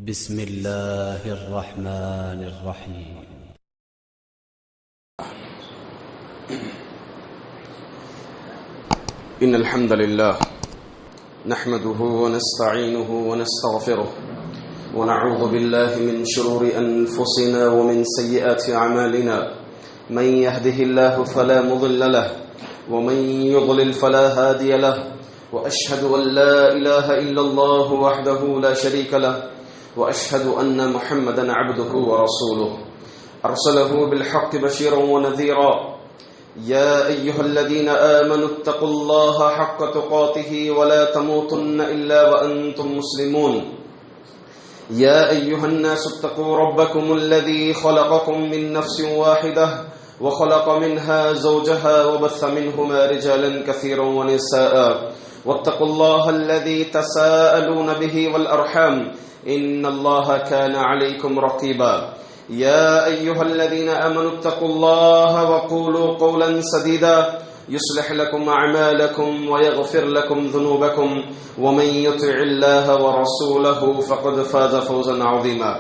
بسم الله الرحمن الرحيم. إن الحمد لله نحمده ونستعينه ونستغفره ونعوذ بالله من شرور أنفسنا ومن سيئات أعمالنا. من يهده الله فلا مضل له ومن يضلل فلا هادي له، وأشهد أن لا إله إلا الله وحده لا شريك له، وأشهد أن محمدا عبده ورسوله أرسله بالحق بشيرا ونذيرا. يا أيها الذين آمنوا اتقوا الله حق تقاته ولا تموتن إلا وأنتم مسلمون. يا أيها الناس اتقوا ربكم الذي خلقكم من نفس واحدة وخلق منها زوجها وبث منهما رجالا كثيرا ونساء، واتقوا الله الذي تساءلون به والأرحام إن الله كان عليكم رقيبا. يا أيها الذين آمنوا اتقوا الله وقولوا قولا سديدا يصلح لكم أعمالكم ويغفر لكم ذنوبكم، ومن يطع الله ورسوله فقد فاز فوزا عظيما.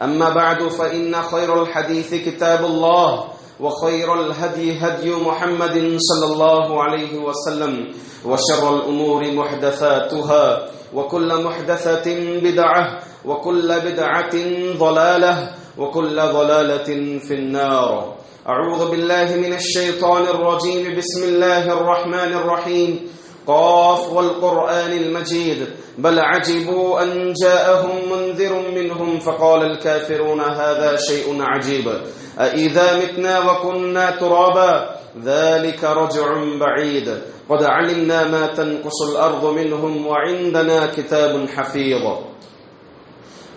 أما بعد، فإن خير الحديث كتاب الله، وخير الهدي هدي محمد صلى الله عليه وسلم، وشر الأمور محدثاتها، وكل محدثة بدعة، وكل بدعة ضلالة، وكل ضلالة في النار. أعوذ بالله من الشيطان الرجيم. بسم الله الرحمن الرحيم. قاف والقرآن المجيد بل عجبوا أن جاءهم منذر منهم فقال الكافرون هذا شيء عجيب أإذا متنا وكنا ترابا ذلك رجع بعيد قد علمنا ما تنقص الأرض منهم وعندنا كتاب حفيظ.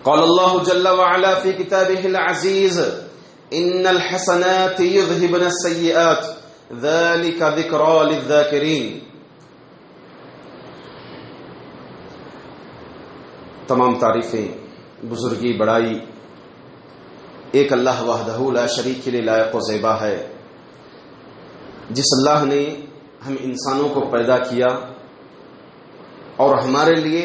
قال الله جل وعلا في كتابه العزيز إن الحسنات يذهبن السيئات ذلك ذكرى للذاكرين. تمام تعریفیں، بزرگی، بڑائی ایک اللہ وحدہ لا شریک کے لیے لائق و زیبا ہے، جس اللہ نے ہم انسانوں کو پیدا کیا اور ہمارے لیے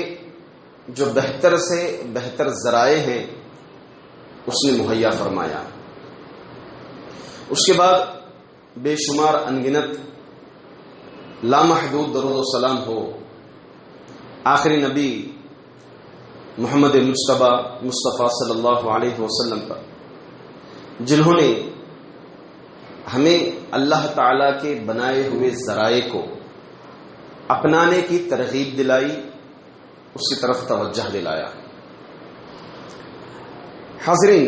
جو بہتر سے بہتر ذرائع ہیں اس نے مہیا فرمایا. اس کے بعد بے شمار انگنت لامحدود درود و سلام ہو آخری نبی محمد مصطفیٰ صلی اللہ علیہ وسلم پر، جنہوں نے ہمیں اللہ تعالی کے بنائے ہوئے ذرائع کو اپنانے کی ترغیب دلائی، اس کی طرف توجہ دلایا. حاضرین،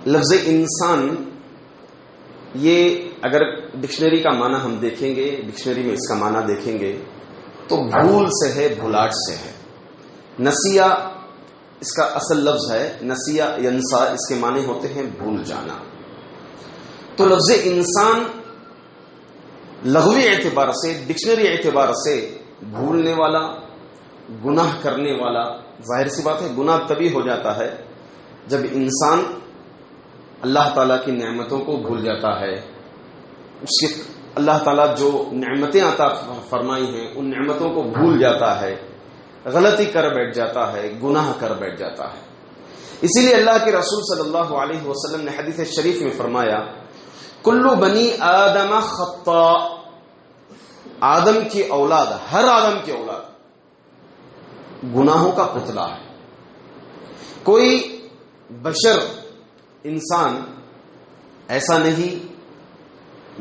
لفظ انسان یہ اگر ڈکشنری کا معنی ہم دیکھیں گے، ڈکشنری میں اس کا معنی دیکھیں گے تو بھول سے ہے، بھولاٹ سے ہے. نسیہ اس کا اصل لفظ ہے، نسیہ ینسا، اس کے معنی ہوتے ہیں بھول جانا. تو لفظ انسان لغوی اعتبار سے، ڈکشنری اعتبار سے بھولنے والا، گناہ کرنے والا. ظاہر سی بات ہے گناہ تبھی ہو جاتا ہے جب انسان اللہ تعالیٰ کی نعمتوں کو بھول جاتا ہے، اس کے اللہ تعالیٰ جو نعمتیں عطا فرمائی ہیں ان نعمتوں کو بھول جاتا ہے، غلطی کر بیٹھ جاتا ہے، گناہ کر بیٹھ جاتا ہے. اسی لیے اللہ کے رسول صلی اللہ علیہ وسلم نے حدیث شریف میں فرمایا کل بنی آدم خطاء، آدم کی اولاد، ہر آدم کی اولاد گناہوں کا پتلا ہے. کوئی بشر، انسان ایسا نہیں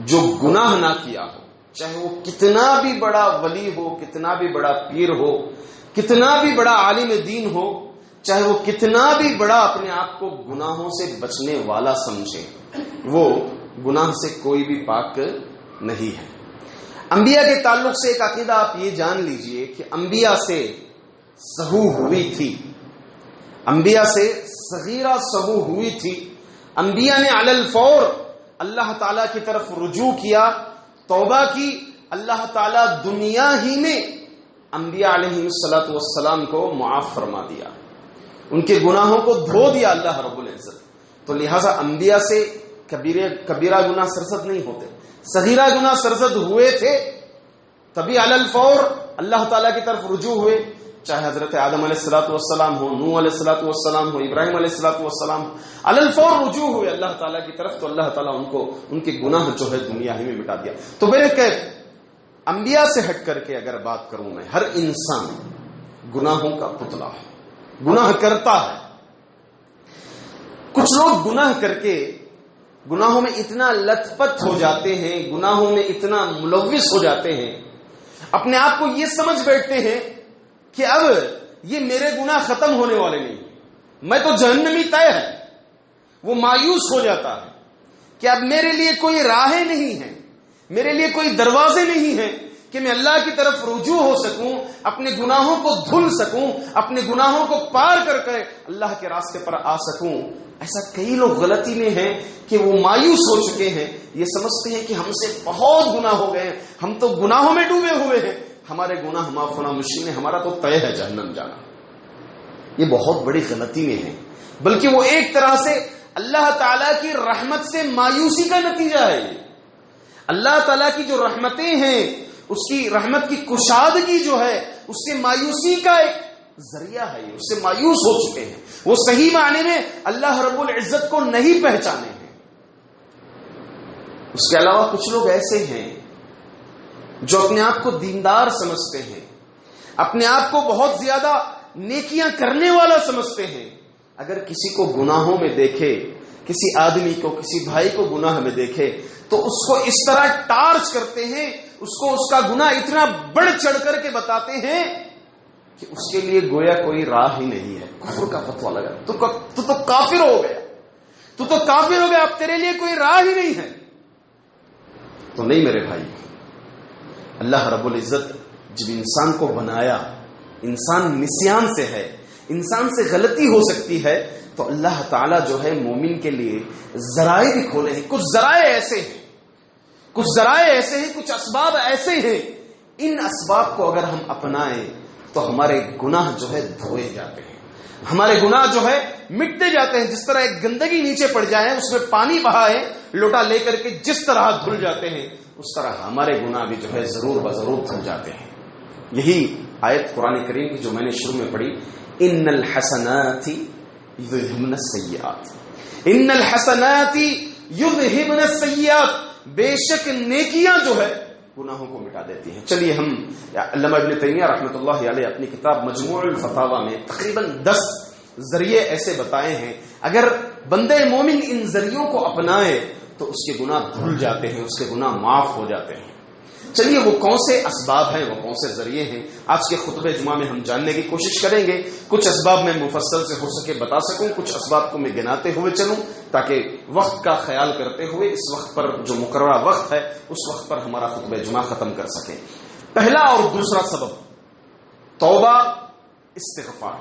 جو گناہ نہ کیا ہو، چاہے وہ کتنا بھی بڑا ولی ہو، کتنا بھی بڑا پیر ہو، کتنا بھی بڑا عالم دین ہو، چاہے وہ کتنا بھی بڑا اپنے آپ کو گناہوں سے بچنے والا سمجھے، وہ گناہ سے کوئی بھی پاک نہیں ہے. انبیاء کے تعلق سے ایک عقیدہ آپ یہ جان لیجئے کہ انبیاء سے سہو ہوئی تھی، انبیاء سے صغیرہ سہو ہوئی تھی. انبیاء نے علی الفور اللہ تعالیٰ کی طرف رجوع کیا، توبہ کی. اللہ تعالیٰ دنیا ہی میں انبیاء علیہ السلام کو معاف فرما دیا، ان کے گناہوں کو دھو دیا اللہ رب العزت. تو لہٰذا انبیاء سے کبیرہ گناہ سرزد نہیں ہوتے، صغیرہ گناہ سرزد ہوئے تھے تبھی علی الفور اللہ تعالیٰ کی طرف رجوع ہوئے. چاہے حضرت آدم علیہ الصلوۃ والسلام ہو، نوح علیہ الصلوۃ والسلام ہو، ابراہیم علیہ الصلوۃ والسلام ہو، علی الفور رجوع ہوئے اللہ تعالیٰ کی طرف، تو اللہ تعالیٰ ان کے گناہ جو ہے دنیا ہی میں مٹا دیا. تو میرے کہ انبیاء سے ہٹ کر کے اگر بات کروں میں، ہر انسان گناہوں کا پتلا ہے، گناہ کرتا ہے. کچھ لوگ گناہ کر کے گناہوں میں اتنا لت پت ہو جاتے ہیں، گناہوں میں اتنا ملوث ہو جاتے ہیں، اپنے آپ کو یہ سمجھ بیٹھتے ہیں کہ اب یہ میرے گناہ ختم ہونے والے نہیں، میں تو جہنمی طے ہے. وہ مایوس ہو جاتا ہے کہ اب میرے لیے کوئی راہیں نہیں ہے، میرے لیے کوئی دروازے نہیں ہیں کہ میں اللہ کی طرف رجوع ہو سکوں، اپنے گناہوں کو دھل سکوں، اپنے گناہوں کو پار کر کے اللہ کے راستے پر آ سکوں. ایسا کئی لوگ غلطی میں ہیں کہ وہ مایوس ہو چکے ہیں، یہ سمجھتے ہیں کہ ہم سے بہت گناہ ہو گئے ہیں، ہم تو گناہوں میں ڈوبے ہوئے ہیں، ہمارے گناہ معاف ہونا مشکل ہے، ہمارا تو طے ہے جہنم جانا. یہ بہت بڑی غلطی میں ہے، بلکہ وہ ایک طرح سے اللہ تعالیٰ کی رحمت سے مایوسی کا نتیجہ ہے. اللہ تعالیٰ کی جو رحمتیں ہیں، اس کی رحمت کی کشادگی جو ہے، اس سے مایوسی کا ایک ذریعہ ہے. اس سے مایوس ہو چکے ہیں، وہ صحیح معنی میں اللہ رب العزت کو نہیں پہچانے ہیں. اس کے علاوہ کچھ لوگ ایسے ہیں جو اپنے آپ کو دیندار سمجھتے ہیں، اپنے آپ کو بہت زیادہ نیکیاں کرنے والا سمجھتے ہیں. اگر کسی کو گناہوں میں دیکھے، کسی آدمی کو، کسی بھائی کو گناہ میں دیکھے، تو اس کو اس طرح ٹارچ کرتے ہیں، اس کو اس کا گناہ اتنا بڑھ چڑھ کر کے بتاتے ہیں کہ اس کے لیے گویا کوئی راہ ہی نہیں ہے. کفر کا فتویٰ لگا، تو کافر ہو گیا، تو کافر ہو گیا، اب تیرے لیے کوئی راہ ہی نہیں ہے. تو نہیں میرے بھائی، اللہ رب العزت جب انسان کو بنایا، انسان نسیان سے ہے، انسان سے غلطی ہو سکتی ہے، تو اللہ تعالیٰ جو ہے مومن کے لیے ذرائع بھی کھولے ہیں. کچھ ذرائع ایسے ہیں، کچھ اسباب ایسے ہیں، ان اسباب کو اگر ہم اپنائیں تو ہمارے گناہ جو ہے دھوئے جاتے ہیں، ہمارے گناہ جو ہے مٹتے جاتے ہیں. جس طرح ایک گندگی نیچے پڑ جائے، اس میں پانی بہائے لوٹا لے کر کے جس طرح دھل جاتے ہیں، اس طرح ہمارے گناہ بھی جو ہے ضرور بضرور دھل جاتے ہیں. یہی آیت قرآن کریم کی جو میں نے شروع میں پڑھی، ان الحسنات یذہبن السیئات، ان الحسنات یذہبن السیئات، بے شک نیکیاں جو ہے گناہوں کو مٹا دیتی ہیں. چلیے ہم علامہ ابن تیمیہ رحمۃ اللہ علیہ اپنی کتاب مجموع الفتاوی میں تقریباً 10 ذریعے ایسے بتائے ہیں، اگر بندے مومن ان ذریعوں کو اپنائے تو اس کے گناہ دھل جاتے ہیں، اس کے گناہ معاف ہو جاتے ہیں. چلیے وہ کون سے اسباب ہیں، وہ کون سے ذریعے ہیں، آج کے خطبہ جمعہ میں ہم جاننے کی کوشش کریں گے. کچھ اسباب میں مفصل سے ہو سکے بتا سکوں، کچھ اسباب کو میں گناتے ہوئے چلوں، تاکہ وقت کا خیال کرتے ہوئے اس وقت پر جو مقررہ وقت ہے اس وقت پر ہمارا خطبہ جمعہ ختم کر سکیں. پہلا اور دوسرا سبب توبہ، استغفار.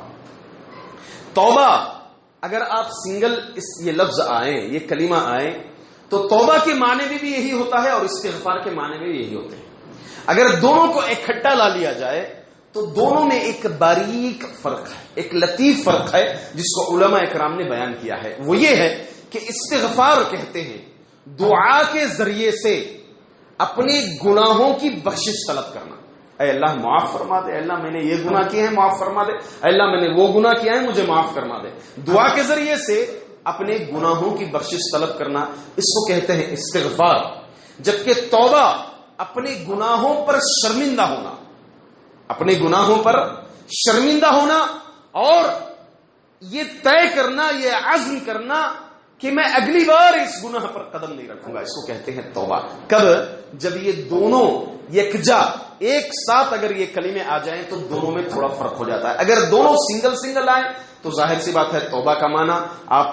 توبہ اگر آپ سنگل یہ لفظ آئیں، یہ کلمہ آئیں، تو توبہ کے معنی بھی یہی ہوتا ہے اور استغفار کے معنی بھی یہی ہوتے ہیں. اگر دونوں کو اکٹھا لا لیا جائے تو دونوں میں ایک باریک فرق ہے، ایک لطیف فرق ہے جس کو علماء اکرام نے بیان کیا ہے. وہ یہ ہے کہ استغفار کہتے ہیں دعا کے ذریعے سے اپنے گناہوں کی بخشش طلب کرنا. اے اللہ معاف فرما دے، اے اللہ میں نے یہ گناہ کیے ہیں معاف فرما دے، اے اللہ میں نے وہ گناہ کیا ہے مجھے معاف فرما دے. دعا کے ذریعے سے اپنے گناہوں کی بخشش طلب کرنا، اس کو کہتے ہیں استغفار. جبکہ توبہ اپنے گناہوں پر شرمندہ ہونا، اپنے گناہوں پر شرمندہ ہونا اور یہ طے کرنا، یہ عزم کرنا کہ میں اگلی بار اس گناہ پر قدم نہیں رکھوں گا، اس کو کہتے ہیں توبہ. کب؟ جب یہ دونوں یکجا ایک ساتھ اگر یہ کلمے آ جائیں تو دونوں میں تھوڑا فرق ہو جاتا ہے. اگر دونوں سنگل آئیں تو ظاہر سی بات ہے توبہ کا معنی آپ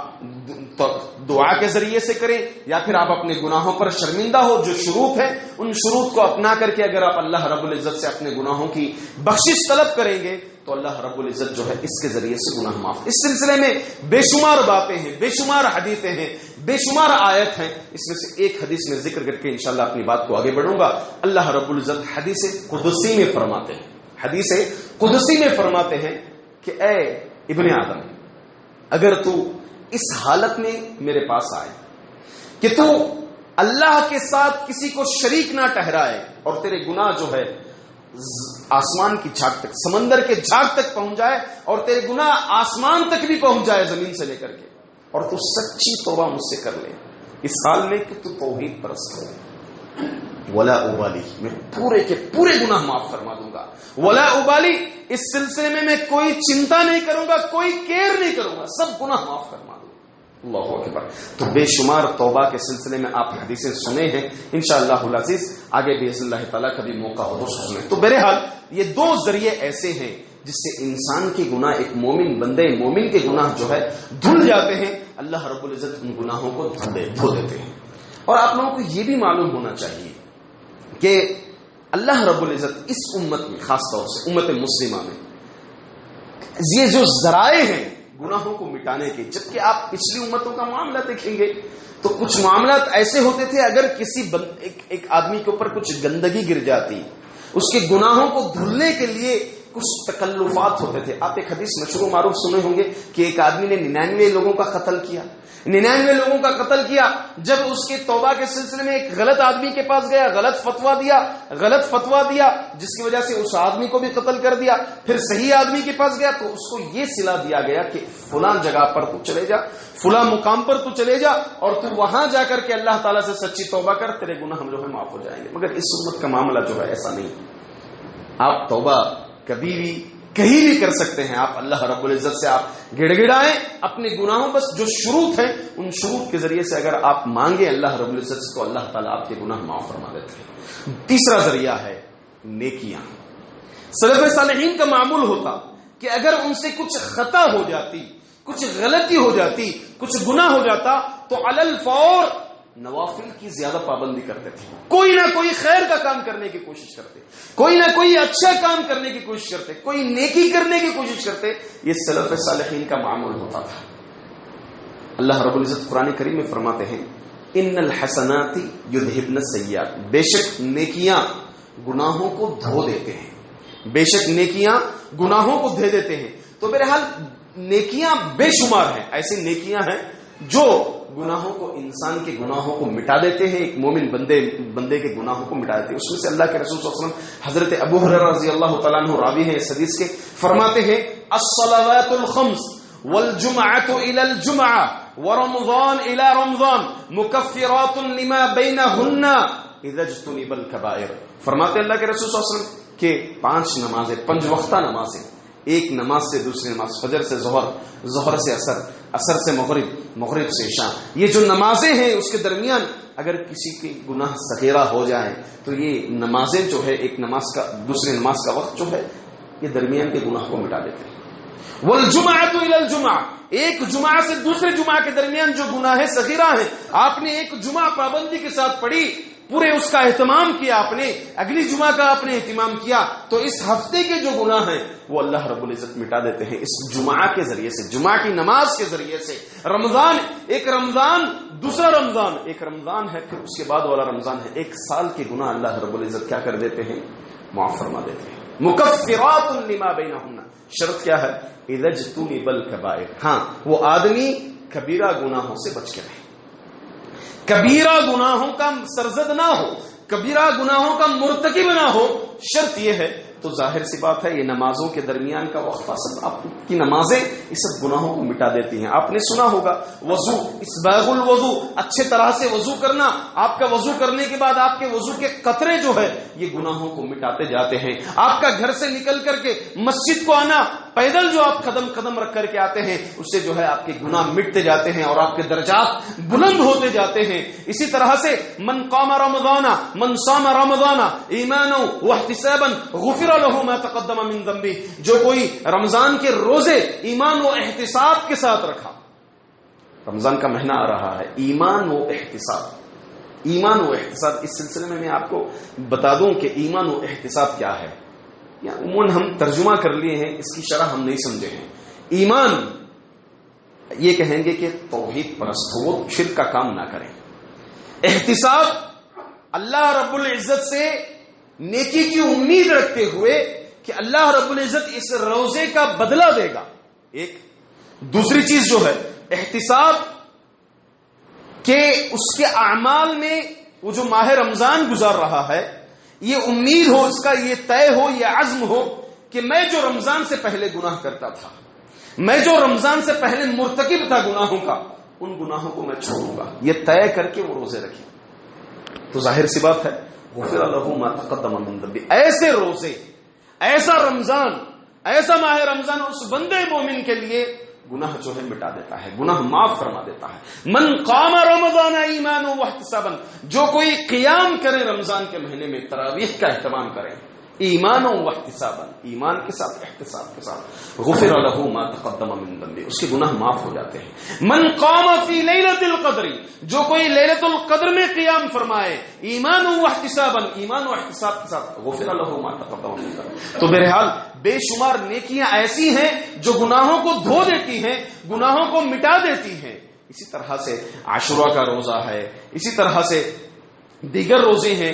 دعا کے ذریعے سے کریں، یا پھر آپ اپنے گناہوں پر شرمندہ ہو. جو شروط ہیں ان شروط کو اپنا کر کے اگر آپ اللہ رب العزت سے اپنے گناہوں کی بخشش طلب کریں گے تو اللہ رب العزت جو ہے اس کے ذریعے سے گناہ معاف. اس سلسلے میں بے شمار باتیں ہیں، بے شمار حدیثیں ہیں، بے شمار آیت ہیں. اس میں سے ایک حدیث میں ذکر کر کے انشاءاللہ اپنی بات کو آگے بڑھوں گا. اللہ رب العزت حدیث قدسی میں فرماتے ہیں، حدیث قدسی میں فرماتے ہیں کہ اے ابن آدم، اگر تو اس حالت میں میرے پاس آئے کہ تو اللہ کے ساتھ کسی کو شریک نہ ٹھہرائے اور تیرے گناہ جو ہے آسمان کی جھاگ تک، سمندر کے جھاگ تک پہنچ جائے اور تیرے گناہ آسمان تک بھی پہنچ جائے زمین سے لے کر کے، اور تو سچی توبہ مجھ سے کر لے اس حال میں کہ تو توحید پرست ہو، ولا ابالی، میں پورے کے پورے گناہ معاف فرما دوں گا، ولا ابالی، اس سلسلے میں کوئی چنتا نہیں کروں گا، کوئی کیئر نہیں کروں گا، سب گناہ معاف فرما دوں گا۔ اللہ اکبر۔ تو بے شمار توبہ کے سلسلے میں آپ حدیثیں سنے ہیں، انشاءاللہ العزیز آگے باذن اللہ تعالیٰ کبھی موقع ہو تو سنیں۔ تو بہرحال یہ دو ذریعے ایسے ہیں جس سے انسان کے گناہ، ایک مومن بندے مومن کے گناہ جو ہے دھل جاتے ہیں، اللہ رب العزت ان گناہوں کو دھو دیتے ہیں۔ اور آپ لوگوں کو یہ بھی معلوم ہونا چاہیے کہ اللہ رب العزت اس امت میں، خاص طور سے امت مسلمہ میں، یہ جو ذرائع ہیں گناہوں کو مٹانے کے، جبکہ آپ پچھلی امتوں کا معاملہ دیکھیں گے تو کچھ معاملات ایسے ہوتے تھے، اگر کسی ایک آدمی کے اوپر کچھ گندگی گر جاتی، اس کے گناہوں کو دھلنے کے لیے کچھ تکلفات ہوتے تھے۔ آپ ایک حدیث مشہور معروف سنے ہوں گے کہ ایک آدمی نے 99 لوگوں کا قتل کیا، 99 لوگوں کا قتل کیا، جب اس کے توبہ کے سلسلے میں ایک غلط آدمی کے پاس گیا، غلط فتویٰ دیا جس کی وجہ سے اس آدمی کو بھی قتل کر دیا، پھر صحیح آدمی کے پاس گیا تو اس کو یہ صلہ دیا گیا کہ فلاں جگہ پر تو چلے جا، فلاں مقام پر تو چلے جا اور تو وہاں جا کر کے اللہ تعالیٰ سے سچی توبہ کر، تیرے گناہ جو ہے معاف ہو جائیں گے۔ مگر اس امت کا معاملہ جو ہے ایسا نہیں۔ آپ توبہ کبھی بھی کہیں بھی کر سکتے ہیں، آپ اللہ رب العزت سے آپ گڑ گڑائیں اپنے گناہوں، بس جو شروط ہیں ان شروط کے ذریعے سے اگر آپ مانگیں اللہ رب العزت سے تو اللہ تعالیٰ آپ کے گناہ معاف فرما دیتے ہیں۔ تیسرا ذریعہ ہے نیکیاں۔ سلف صالحین کا معمول ہوتا کہ اگر ان سے کچھ خطا ہو جاتی، کچھ غلطی ہو جاتی، کچھ گناہ ہو جاتا تو علی الفور نوافل کی زیادہ پابندی کرتے تھے، کوئی نہ کوئی خیر کا کام کرنے کی کوشش کرتے، کوئی نہ کوئی اچھا کام کرنے کی کوشش کرتے، کوئی نیکی کرنے کی کوشش کرتے۔ یہ سلف صالحین کا معمول ہوتا تھا۔ اللہ رب العزت قرآن کریم میں فرماتے ہیں ان الحسنات یذہبن السیئات، بے شک نیکیاں گناہوں کو دھو دیتے ہیں، بے شک نیکیاں گناہوں کو دھو دیتے ہیں۔ تو بہرحال نیکیاں بے شمار ہیں، ایسی نیکیاں ہیں جو گناہوں کو، انسان کے گناہوں کو مٹا دیتے ہیں، ایک مومن بندے کے گناہوں کو مٹا دیتے ہیں۔ اس میں سے اللہ کے رسول صلی اللہ علیہ وسلم حضرت ابو ہریرہ رضی اللہ تعالیٰ عنہ راوی ہیں اس حدیث کے، فرماتے ہیں الصلوات الخمس والجمعۃ الی الجمعہ ورمضان الی رمضان مکفرات لما بینہن اذا اجتنب الکبائر۔ فرماتے اللہ کے رسول صلی اللہ علیہ وسلم کہ 5 نمازیں، 5 وقتہ نمازیں، ایک نماز سے دوسری نماز، فجر سے ظہر، ظہر سے عصر، عصر سے مغرب، مغرب سے عشاء، یہ جو نمازیں ہیں اس کے درمیان اگر کسی کے گناہ صغیرہ ہو جائے تو یہ نمازیں جو ہے، ایک نماز کا دوسری نماز کا وقت جو ہے یہ درمیان کے گناہ کو مٹا دیتے ہیں۔ والجمعۃ الی الجمعہ، ایک جمعہ سے دوسرے جمعہ کے درمیان جو گناہ صغیرہ ہیں آپ نے ایک جمعہ پابندی کے ساتھ پڑھی، پورے اس کا اہتمام کیا، آپ نے اگلی جمعہ کا آپ نے اہتمام کیا، تو اس ہفتے کے جو گناہ ہیں وہ اللہ رب العزت مٹا دیتے ہیں اس جمعہ کے ذریعے سے، جمعہ کی نماز کے ذریعے سے۔ رمضان، ایک رمضان، دوسرا رمضان، ایک رمضان ہے پھر اس کے بعد والا رمضان ہے، ایک سال کے گناہ اللہ رب العزت کیا کر دیتے ہیں؟ معاف فرما دیتے ہیں۔ مکفرات لما بینہن، شرط کیا ہے؟ اذا اجتنب الکبائر، ہاں وہ آدمی کبیرہ گناہوں سے بچ کے رہے، کبیرہ گناہوں کا سرزد نہ ہو، کبیرہ گناہوں کا مرتکب نہ ہو۔ شرط یہ ہے، تو ظاہر سی بات ہے یہ نمازوں کے درمیان کا وقفہ، سب آپ کی نمازیں اس سب گناہوں کو مٹا دیتی ہیں۔ آپ نے سنا ہوگا وضو، اسباغ الوضو، اچھے طرح سے وضو کرنا، آپ کا وضو کرنے کے بعد آپ کے وضو کے قطرے جو ہے یہ گناہوں کو مٹاتے جاتے ہیں۔ آپ کا گھر سے نکل کر کے مسجد کو آنا، پیدل جو آپ قدم قدم رکھ کر کے آتے ہیں اس سے جو ہے آپ کے گناہ مٹتے جاتے ہیں اور آپ کے درجات بلند ہوتے جاتے ہیں۔ اسی طرح سے من قام رمضان، من صام رمضان ایمانا واحتسابا غفر له ما تقدم من ذنبه، جو کوئی رمضان کے روزے ایمان و احتساب کے ساتھ رکھا، رمضان کا مہینہ آ رہا ہے، ایمان و احتساب، ایمان و احتساب، اس سلسلے میں آپ کو بتا دوں کہ ایمان و احتساب کیا ہے، یا عموماً ہم ترجمہ کر لیے ہیں، اس کی شرح ہم نہیں سمجھے ہیں۔ ایمان یہ کہیں گے کہ توحید پرست ہو، وہ شرک کا کام نہ کریں۔ احتساب اللہ رب العزت سے نیکی کی امید رکھتے ہوئے کہ اللہ رب العزت اس روزے کا بدلہ دے گا۔ ایک دوسری چیز جو ہے احتساب کہ اس کے اعمال میں وہ جو ماہ رمضان گزار رہا ہے یہ امید ہو، اس کا یہ طے ہو، یہ عزم ہو کہ میں جو رمضان سے پہلے گناہ کرتا تھا، میں جو رمضان سے پہلے مرتکب تھا گناہوں کا، ان گناہوں کو میں چھوڑوں گا، یہ طے کر کے وہ روزے رکھے، تو ظاہر سی بات ہے غفر لہ ما تقدم من ذنبہ. ایسے روزے، ایسا رمضان، ایسا ماہ رمضان اس بندے مومن کے لیے گناہ جو ہے مٹا دیتا ہے، گناہ معاف فرما دیتا ہے. من قام رمضان ایمانا واحتسابا، جو کوئی قیام کرے رمضان کے مہینے میں، تراویح کا اہتمام کرے، ایمان و احتسابا، ایمان کے ساتھ، احتساب کے ساتھ، غفر لہ ما تقدم من ذنبہ، اس کے گناہ معاف ہو جاتے ہیں. من قام فی لیلۃ القدر، جو کوئی لیلۃ القدر میں قیام فرمائے، ایمان و احتسابا، ایمان و احتساب کے ساتھ، غفر لہ ما تقدم من ذنبہ. تو بہرحال بے شمار نیکیاں ایسی ہیں جو گناہوں کو دھو دیتی ہیں، گناہوں کو مٹا دیتی ہیں. اسی طرح سے عاشوراء کا روزہ ہے، اسی طرح سے دیگر روزے ہیں،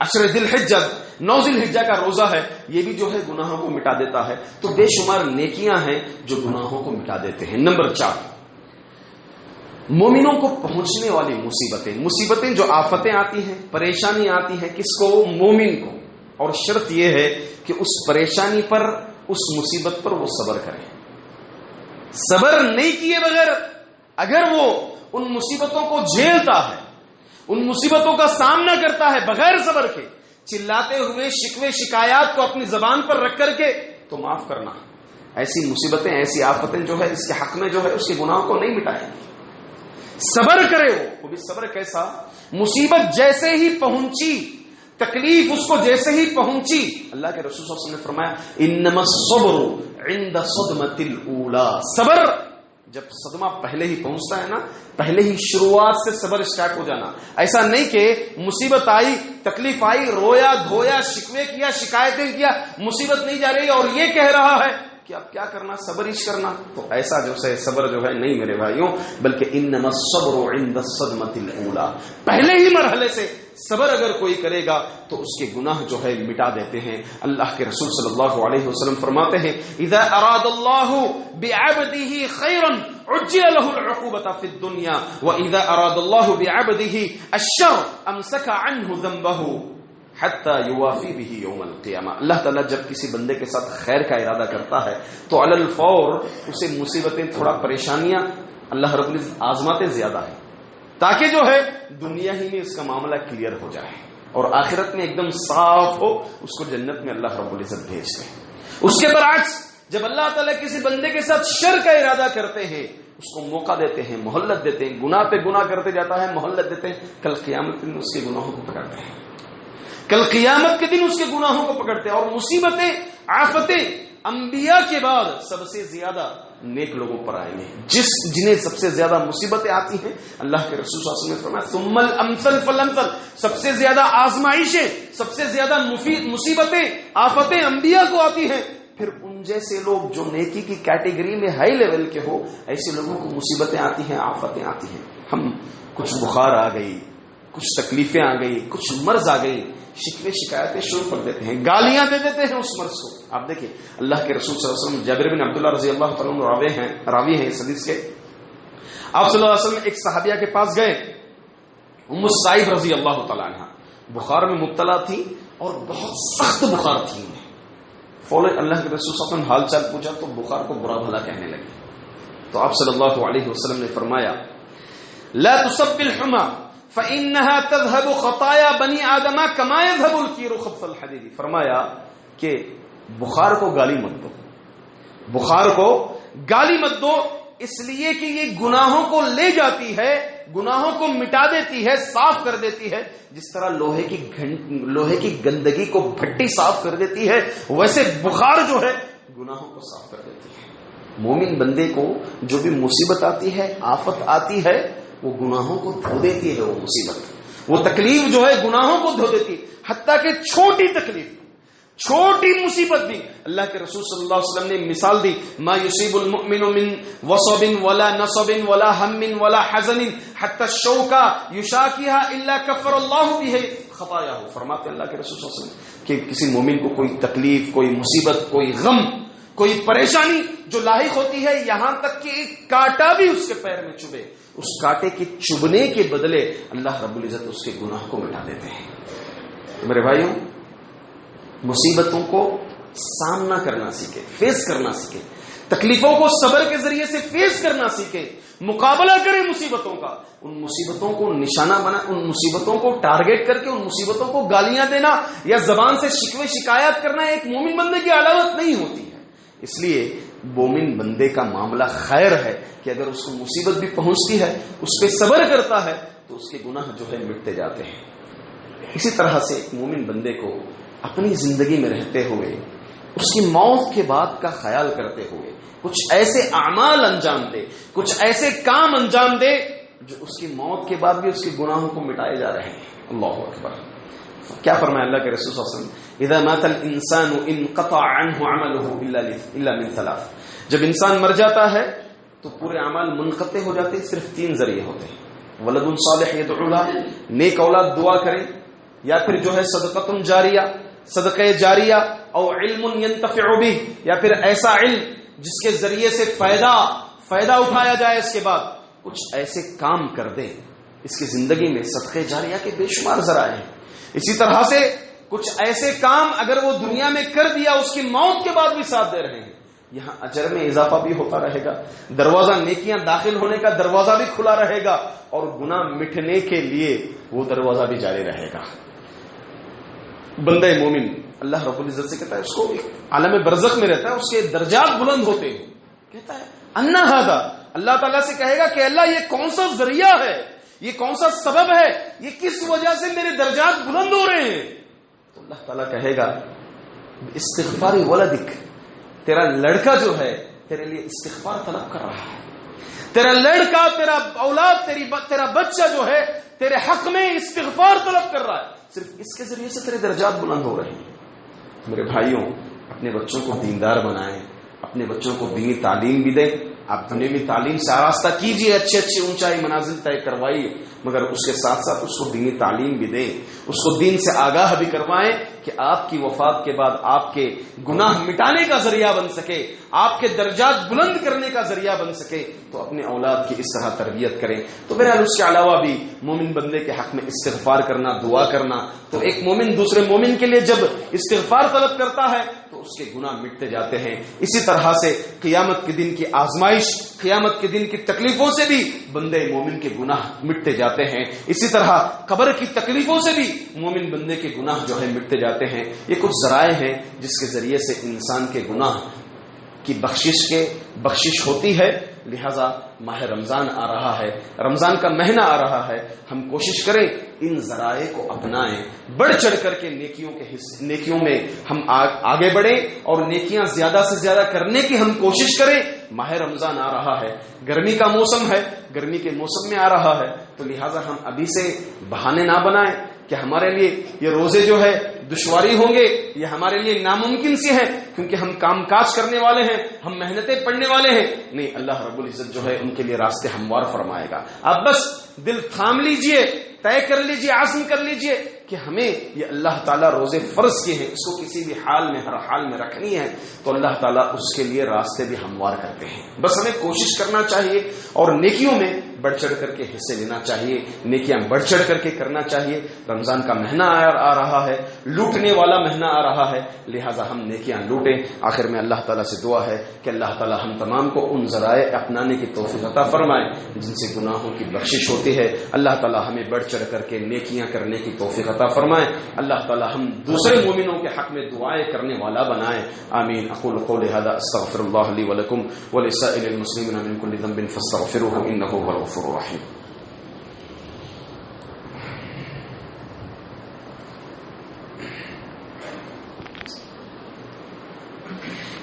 عشر ذی الحجہ، 9 ذی الحجہ کا روزہ ہے، یہ بھی جو ہے گناہوں کو مٹا دیتا ہے. تو بے شمار نیکیاں ہیں جو گناہوں کو مٹا دیتے ہیں. نمبر 4، مومنوں کو پہنچنے والی مصیبتیں، مصیبتیں جو آفتیں آتی ہیں، پریشانی آتی ہیں، کس کو؟ مومن کو. اور شرط یہ ہے کہ اس پریشانی پر، اس مصیبت پر وہ صبر کرے. صبر نہیں کیے بغیر اگر وہ ان مصیبتوں کو جھیلتا ہے، ان مصیبتوں کا سامنا کرتا ہے بغیر صبر کے، چلاتے ہوئے شکوے شکایات کو اپنی زبان پر رکھ کر کے، تو معاف کرنا. ایسی مصیبتیں، ایسی آفتیں جو ہے اس کے حق میں جو ہے اس کے گناہوں کو نہیں مٹائیں گی. صبر کرے وہ بھی صبر کیسا؟ مصیبت جیسے ہی پہنچی، تکلیف اس کو جیسے ہی پہنچی، اللہ کے رسول صلی اللہ علیہ وسلم نے فرمایا انما الصبر عند صدمۃ الاولی، صبر جب صدمہ پہلے ہی پہنچتا ہے نا، پہلے ہی شروعات سے صبر اسٹارٹ ہو جانا. ایسا نہیں کہ مصیبت آئی، تکلیف آئی، رویا دھویا، شکوے کیا، شکایتیں کیا، مصیبت نہیں جا رہی اور یہ کہہ رہا ہے کہ اب کیا کرنا، صبر ہی کرنا. تو ایسا جو ہے صبر جو ہے نہیں میرے بھائیوں، بلکہ انما الصبر عند الصدمۃ الاولی، پہلے ہی مرحلے سے صبر اگر کوئی کرے گا تو اس کے گناہ جو ہے مٹا دیتے ہیں. اللہ کے رسول صلی اللہ علیہ وسلم فرماتے ہیں اذا اراد اللہ بعبده خیرا عجل له العقوبۃ فی الدنیا واذا اراد اللہ بعبده الشر امسک عنه ذنبه حتی یوافی به یوم القیامہ. اللہ تعالیٰ جب کسی بندے کے ساتھ خیر کا ارادہ کرتا ہے تو علی الفور اسے مصیبتیں، تھوڑا پریشانیاں اللہ رب العزت آزماتے زیادہ ہیں، تاکہ جو ہے دنیا ہی میں اس کا معاملہ کلیئر ہو جائے اور آخرت میں ایک دم صاف ہو، اس کو جنت میں اللہ رب العزت بھیج دے. اس کے برعکس جب اللہ تعالیٰ کسی بندے کے ساتھ شر کا ارادہ کرتے ہیں، اس کو موقع دیتے ہیں، مہلت دیتے ہیں، گناہ پہ گناہ کرتے جاتا ہے، مہلت دیتے ہیں، کل قیامت کے دن اس کے گناہوں کو پکڑتے ہیں، کل قیامت کے دن اس کے گناہوں کو پکڑتے ہیں. اور مصیبتیں، آفتیں انبیاء کے بعد سب سے زیادہ نیک لوگوں پر آئیں گے. جنہیں سب سے زیادہ مصیبتیں آتی ہیں، اللہ کے رسول صلی اللہ علیہ وسلم نے فرمایا ثم الامثل فالامثل، سب سے زیادہ آزمائشیں، سب سے زیادہ مصیبتیں، آفتیں انبیاء کو آتی ہیں. پھر ان جیسے لوگ جو نیکی کی کیٹیگری میں ہائی لیول کے ہو، ایسے لوگوں کو مصیبتیں آتی ہیں، آفتیں آتی ہیں. ہم کچھ بخار آ گئی، کچھ تکلیفیں آ گئی، کچھ مرض آ گئی، شکوے شکایتیں شروع کر دیتے ہیں، گالیاں دے دیتے ہیں اس مرض کو. آپ دیکھیں اللہ کے رسول صلی اللہ علیہ وسلم، جابر بن عبداللہ رضی اللہ تعالیٰ عنہ راوی ہیں اس حدیث کے. آپ صلی اللہ علیہ وسلم ایک صحابیہ کے پاس گئے، ام السائب رضی اللہ تعالیٰ عنہ بخار میں مبتلا تھی اور بہت سخت بخار تھی. فوراً اللہ کے رسول صلی اللہ علیہ وسلم حال چال پوچھا تو بخار کو برا بھلا کہنے لگے. تو آپ صلی اللہ علیہ وسلم نے فرمایا لا تسب الحمى فإنها تذهب خطايا بني آدم كما يذهب الكير خبث الحديد. فرمایا کہ بخار کو گالی مت دو، بخار کو گالی مت دو، اس لیے کہ یہ گناہوں کو لے جاتی ہے، گناہوں کو مٹا دیتی ہے، صاف کر دیتی ہے. جس طرح لوہے کی گندگی کو بھٹی صاف کر دیتی ہے، ویسے بخار جو ہے گناہوں کو صاف کر دیتی ہے. مومن بندے کو جو بھی مصیبت آتی ہے، آفت آتی ہے، وہ گناہوں کو دھو دیتی ہے. وہ مصیبت، وہ تکلیف جو ہے گناہوں کو دھو دیتی ہے. حتیٰ کہ چھوٹی تکلیف، چھوٹی مصیبت بھی اللہ کے رسول صلی اللہ علیہ وسلم نے مثال دی ما یصیب المؤمن من وصب ولا نصب ولا ہم ولا حزن حتى الشوكة یشاکیها الا کفر اللہ بہ خطایاہ. فرماتے ہیں اللہ کے رسول صلی اللہ علیہ وسلم کہ کسی مومن کو کوئی تکلیف، کوئی مصیبت، کوئی غم، کوئی پریشانی جو لاحق ہوتی ہے، یہاں تک کہ ایک کانٹا بھی اس کے پیر میں چبھے، اس کانٹے کے چبھنے کے بدلے اللہ رب العزت اس کے گناہ کو مٹا دیتے ہیں. میرے بھائیوں، مصیبتوں کو سامنا کرنا سیکھے، فیس کرنا سیکھے، تکلیفوں کو صبر کے ذریعے سے فیس کرنا سیکھے، مقابلہ کرے مصیبتوں کا، ان مصیبتوں کو نشانہ بنا، ان مصیبتوں کو ٹارگیٹ کر کے ان مصیبتوں کو گالیاں دینا یا زبان سے شکوے شکایات کرنا ایک مومن بندے کی علامت نہیں ہوتی ہے۔ اس لیے مومن بندے کا معاملہ خیر ہے کہ اگر اس کو مصیبت بھی پہنچتی ہے اس پہ صبر کرتا ہے تو اس کے گناہ جو ہے مٹتے جاتے ہیں۔ اسی طرح سے ایک مومن بندے کو اپنی زندگی میں رہتے ہوئے اس کی موت کے بعد کا خیال کرتے ہوئے کچھ ایسے اعمال انجام دے، کچھ ایسے کام انجام دے جو اس کی موت کے بعد بھی اس کے گناہوں کو مٹائے جا رہے ہیں۔ اللہ اکبر۔ کیا فرمایا اللہ کے رسول صلی اللہ علیہ وسلم؟ اذا مات الانسان انقطع عنه عمله الا من ثلاث۔ جب انسان مر جاتا ہے تو پورے اعمال منقطع ہو جاتے ہیں، صرف 3 ذریعے ہوتے ہیں: ولد صالح يدعو له، نیک اولاد دعا کرے، یا پھر جو ہے صدقۃ جاریہ، صدقہ جاریہ، او علم ينتفع به، یا پھر ایسا علم جس کے ذریعے سے فائدہ اٹھایا جائے، اس کے بعد کچھ ایسے کام کر دے۔ اس کی زندگی میں صدقہ جاریہ کے بے شمار ذرائع ہیں۔ اسی طرح سے کچھ ایسے کام اگر وہ دنیا میں کر دیا اس کی موت کے بعد بھی ساتھ دے رہے ہیں، یہاں اجر میں اضافہ بھی ہوتا رہے گا، دروازہ نیکیاں داخل ہونے کا دروازہ بھی کھلا رہے گا، اور گناہ مٹنے کے لیے وہ دروازہ بھی جاری رہے گا۔ بندہ مومن اللہ رب العزت سے کہتا ہے، اس کو عالم برزخ میں رہتا ہے، اس کے درجات بلند ہوتے ہیں، کہتا ہے انا ھذا، اللہ تعالیٰ سے کہے گا کہ اللہ یہ کون سا ذریعہ ہے، یہ کون سا سبب ہے، یہ کس وجہ سے میرے درجات بلند ہو رہے ہیں؟ تو اللہ تعالیٰ کہے گا استغفار ولدک، تیرا لڑکا جو ہے تیرے لیے استغفار طلب کر رہا ہے، تیرا لڑکا، تیرا اولاد، تیرا بچہ جو ہے تیرے حق میں استغفار طلب کر رہا ہے، صرف اس کے ذریعے سے تیرے درجات بلند ہو رہے ہیں۔ میرے بھائیوں، اپنے بچوں کو دیندار بنائیں، اپنے بچوں کو دینی تعلیم بھی دیں۔ آپ دنیاوی تعلیم سے آراستہ کیجئے، اچھے اونچائی منازل طے کروائیے، مگر اس کے ساتھ ساتھ اس کو دینی تعلیم بھی دیں، اس کو دین سے آگاہ بھی کروائیں کہ آپ کی وفات کے بعد آپ کے گناہ مٹانے کا ذریعہ بن سکے، آپ کے درجات بلند کرنے کا ذریعہ بن سکے۔ تو اپنے اولاد کی اس طرح تربیت کریں۔ تو بہرحال اس کے علاوہ بھی مومن بندے کے حق میں استغفار کرنا، دعا کرنا، تو ایک مومن دوسرے مومن کے لیے جب استغفار طلب کرتا ہے تو اس کے گناہ مٹتے جاتے ہیں۔ اسی طرح سے قیامت کے دن کی آزمائش، قیامت کے دن کی تکلیفوں سے بھی بندے مومن کے گناہ مٹتے جاتے ہیں۔ اسی طرح قبر کی تکلیفوں سے بھی مومن بندے کے گناہ جو ہے مٹتے جاتے ہیں۔ یہ کچھ ذرائع ہیں جس کے ذریعے سے انسان کے گناہ کی بخشش ہوتی ہے۔ لہذا ماہ رمضان آ رہا ہے، رمضان کا مہینہ آ رہا ہے، ہم کوشش کریں ان ذرائع کو اپنائیں، بڑھ چڑھ کر کے نیکیوں میں ہم آگے بڑھیں اور نیکیاں زیادہ سے زیادہ کرنے کی ہم کوشش کریں۔ ماہ رمضان آ رہا ہے، گرمی کا موسم ہے، گرمی کے موسم میں آ رہا ہے، تو لہٰذا ہم ابھی سے بہانے نہ بنائیں کہ ہمارے لیے یہ روزے جو ہے دشواری ہوں گے، یہ ہمارے لیے ناممکن سی ہے کیونکہ ہم کام کاج کرنے والے ہیں، ہم محنتیں پڑھنے والے ہیں۔ نہیں، اللہ رب العزت جو ہے ان کے لیے راستے ہموار فرمائے گا۔ آپ بس دل تھام لیجئے، طے کر لیجئے، عزم کر لیجئے کہ ہمیں یہ اللہ تعالیٰ روزے فرض کیے ہیں، اس کو کسی بھی حال میں، ہر حال میں رکھنی ہے، تو اللہ تعالیٰ اس کے لیے راستے بھی ہموار کرتے ہیں۔ بس ہمیں کوشش کرنا چاہیے اور نیکیوں میں بڑھ چڑھ کر کے حصے لینا چاہیے، نیکیاں بڑھ چڑھ کر کے کرنا چاہیے۔ رمضان کا مہینہ آ رہا ہے، لوٹنے والا مہینہ آ رہا ہے، لہٰذا ہم نیکیاں لوٹیں۔ آخر میں اللہ تعالیٰ سے دعا ہے کہ اللہ تعالیٰ ہم تمام کو ان ذرائع اپنانے کی توفیق عطا فرمائے جن سے گناہوں کی بخشش ہوتی ہے۔ اللہ تعالیٰ ہمیں بڑھ چڑھ کر کے نیکیاں کرنے کی توفیق عطا فرمائے۔ اللہ تعالیٰ ہم دوسرے مومنوں کے حق میں دعائیں کرنے والا بنائے۔ آمین۔ اقول قولی ھذا استغفر اللہ لی ولکم ولسائر المسلمین من کل ذنب فاستغفروه انہ هو الغفور الرحیم۔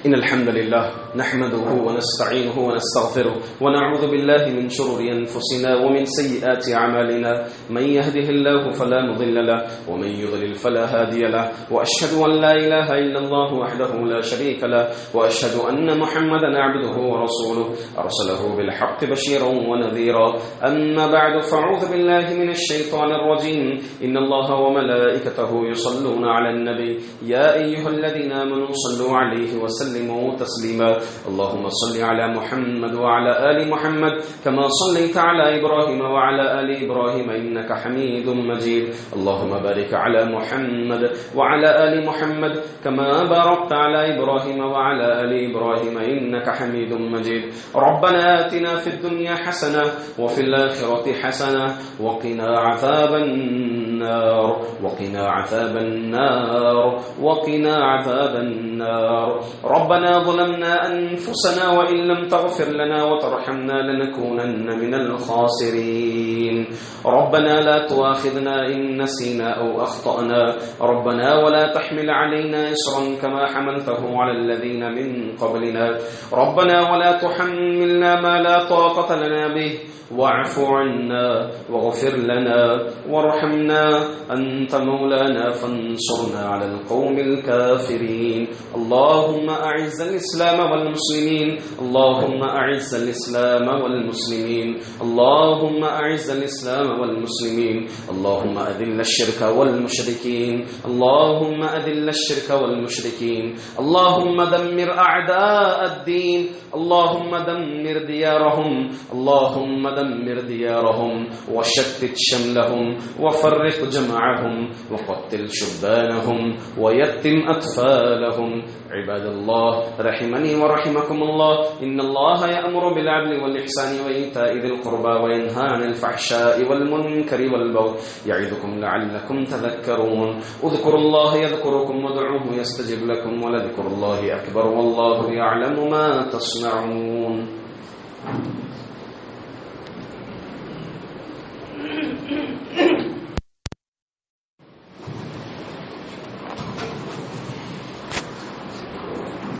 إن الحمد لله نحمده ونستعينه ونستغفره ونعوذ بالله من شرور أنفسنا ومن سيئات أعمالنا من يهده الله فلا مضل له ومن يضلل فلا هادي له وأشهد أن لا إله إلا الله وحده لا شريك له وأشهد أن محمدا عبده ورسوله أرسله بالحق بشيرا ونذيرا أما بعد فأعوذ بالله من الشيطان الرجيم إن الله وملائكته يصلون على النبي يا أيها الذين آمنوا صلوا عليه وسلموا تسليما اللهم صل على محمد وعلى آل محمد كما صليت على إبراهيم وعلى آل إبراهيم إنك حميد مجيد. اللهم بارك على محمد وعلى آل محمد كما باركت على إبراهيم وعلى آل إبراهيم إنك حميد مجيد. ربنا آتنا في الدنيا حسنة وفي الآخرة حسنة وقنا عذاب النار وقنا عذاب النار وقنا عذاب النار. ربنا ظلمنا أنفسنا وإن لم تغفر لنا وترحمنا لنكونن من الخاسرين. ربنا لا تؤاخذنا إن نسينا أو أخطأنا. ربنا ولا تحمل علينا إصرا كما حملته على الذين من قبلنا. ربنا ولا تحملنا ما لا طاقة لنا به واعف عنا واغفر لنا وارحمنا أنت مولانا فانصرنا على القوم الكافرين. اللهم أعز الإسلام والمسلمين. اللهم أعز الإسلام والمسلمين. اللهم أعز الإسلام والمسلمين. اللهم أذل الشرك والمشركين. اللهم أذل الشرك والمشركين. اللهم دمر أعداء الدين. اللهم دمر ديارهم. اللهم دمر ديارهم وشتت شملهم وفرق جمعهم وقتل شبانهم ويتم أطفالهم. عباد الله رحمني ورحمكم الله، إن الله يأمر بالعدل والإحسان وإيتاء ذي القربى وينهى عن الفحشاء والمنكر والبغي يعظكم لعلكم تذكرون. اذكروا الله يذكركم وادعوه يستجب لكم ولذكر الله أكبر والله يعلم ما تصنعون.